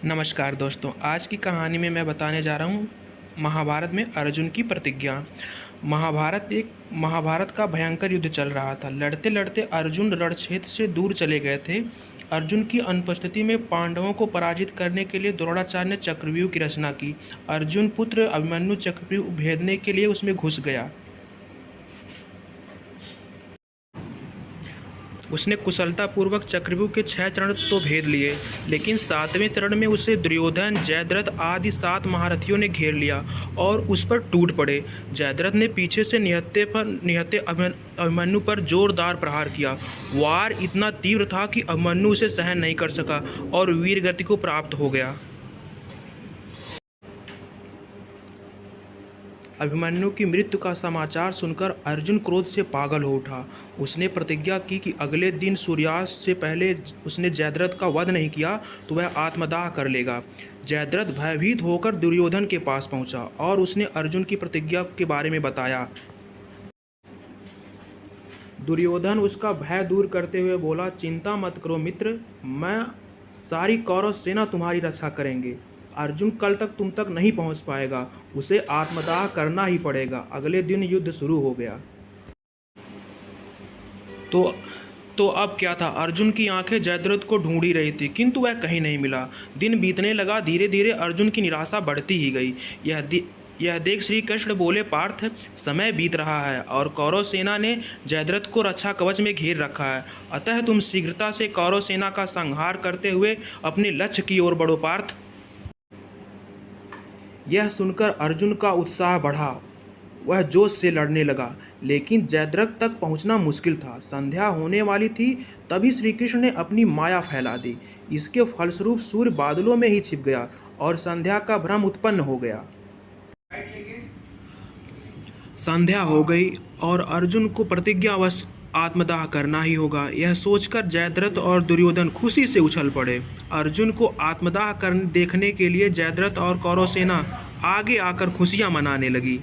नमस्कार दोस्तों, आज की कहानी में मैं बताने जा रहा हूँ महाभारत में अर्जुन की प्रतिज्ञा। महाभारत का भयंकर युद्ध चल रहा था। लड़ते लड़ते अर्जुन रणक्षेत्र से दूर चले गए थे। अर्जुन की अनुपस्थिति में पांडवों को पराजित करने के लिए द्रोणाचार्य ने चक्रव्यूह की रचना की। अर्जुन पुत्र अभिमन्यु चक्रव्यूह भेदने के लिए उसमें घुस गया। उसने कुशलतापूर्वक चक्रव्यूह के 6 चरण तो भेद लिए, लेकिन 7वें चरण में उसे दुर्योधन, जयद्रथ आदि 7 महारथियों ने घेर लिया और उस पर टूट पड़े। जयद्रथ ने पीछे से निहत्थे अभिमन्यु पर जोरदार प्रहार किया। वार इतना तीव्र था कि अभिमन्यु उसे सहन नहीं कर सका और वीरगति को प्राप्त हो गया। अभिमन्यु की मृत्यु का समाचार सुनकर अर्जुन क्रोध से पागल हो उठा। उसने प्रतिज्ञा की कि अगले दिन सूर्यास्त से पहले उसने जयद्रथ का वध नहीं किया तो वह आत्मदाह कर लेगा। जयद्रथ भयभीत होकर दुर्योधन के पास पहुंचा और उसने अर्जुन की प्रतिज्ञा के बारे में बताया। दुर्योधन उसका भय दूर करते हुए बोला, चिंता मत करो मित्र, मैं सारी कौरव सेना तुम्हारी रक्षा करेंगे। अर्जुन कल तक तुम तक नहीं पहुंच पाएगा, उसे आत्मदाह करना ही पड़ेगा। अगले दिन युद्ध शुरू हो गया। तो अब क्या था? अर्जुन की आंखें जयद्रथ को ढूंढ ही रही थी, किंतु वह कहीं नहीं मिला। दिन बीतने लगा। धीरे धीरे अर्जुन की निराशा बढ़ती ही गई। यह देख श्री कृष्ण बोले, पार्थ, समय बीत रहा है और कौरव सेना ने जयद्रथ को रक्षा कवच में घेर रखा है। अतः तुम शीघ्रता से कौरव सेना का संहार करते हुए अपने लक्ष्य की ओर बढ़ो पार्थ। यह सुनकर अर्जुन का उत्साह बढ़ा। वह जोश से लड़ने लगा, लेकिन जयद्रथ तक पहुंचना मुश्किल था। संध्या होने वाली थी, तभी श्री कृष्ण ने अपनी माया फैला दी। इसके फलस्वरूप सूर्य बादलों में ही छिप गया और संध्या का भ्रम उत्पन्न हो गया। संध्या हो गई और अर्जुन को प्रतिज्ञावश आत्मदाह करना ही होगा। यह सोचकर जयद्रथ और दुर्योधन खुशी से उछल पड़े। अर्जुन को आत्मदाह कर देखने के लिए जयद्रथ और कौरव सेना आगे आकर खुशियां मनाने लगी।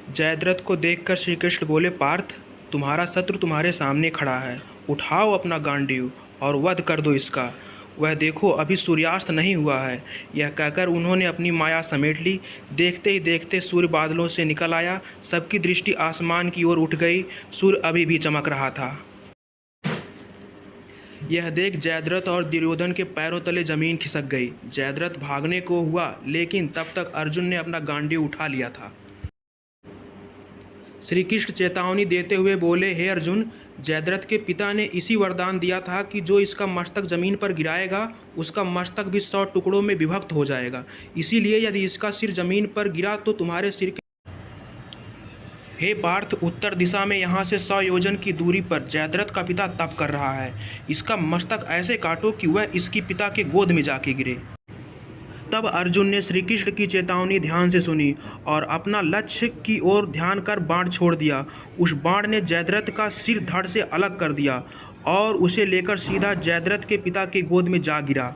जयद्रथ को देखकर श्री कृष्ण बोले, पार्थ, तुम्हारा शत्रु तुम्हारे सामने खड़ा है। उठाओ अपना गांडीव और वध कर दो इसका। वह देखो, अभी सूर्यास्त नहीं हुआ है। यह कहकर उन्होंने अपनी माया समेट ली। देखते ही देखते सूर्य बादलों से निकल आया। सबकी दृष्टि आसमान की ओर उठ गई। सूर्य अभी भी चमक रहा था। यह देख जयद्रथ और दुर्योधन के पैरों तले जमीन खिसक गई। जयद्रथ भागने को हुआ, लेकिन तब तक अर्जुन ने अपना गांडीव उठा लिया था। श्री कृष्ण चेतावनी देते हुए बोले, हे अर्जुन, जयद्रथ के पिता ने इसी वरदान दिया था कि जो इसका मस्तक जमीन पर गिराएगा उसका मस्तक भी 100 टुकड़ों में विभक्त हो जाएगा। इसीलिए यदि इसका सिर जमीन पर गिरा तो तुम्हारे सिर के हे पार्थ, उत्तर दिशा में यहाँ से 100 योजन की दूरी पर जयद्रथ का पिता तप कर रहा है। इसका मस्तक ऐसे काटो कि वह इसकी पिता के गोद में जाके गिरे। तब अर्जुन ने श्री कृष्ण की चेतावनी ध्यान से सुनी और अपना लक्ष्य की ओर ध्यान कर बाण छोड़ दिया। उस बाण ने जयद्रथ का सिर धड़ से अलग कर दिया और उसे लेकर सीधा जयद्रथ के पिता के गोद में जा गिरा।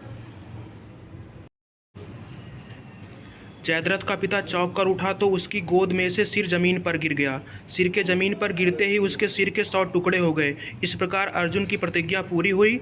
जयद्रथ का पिता चौंक कर उठा तो उसकी गोद में से सिर जमीन पर गिर गया। सिर के जमीन पर गिरते ही उसके सिर के 100 टुकड़े हो गए। इस प्रकार अर्जुन की प्रतिज्ञा पूरी हुई।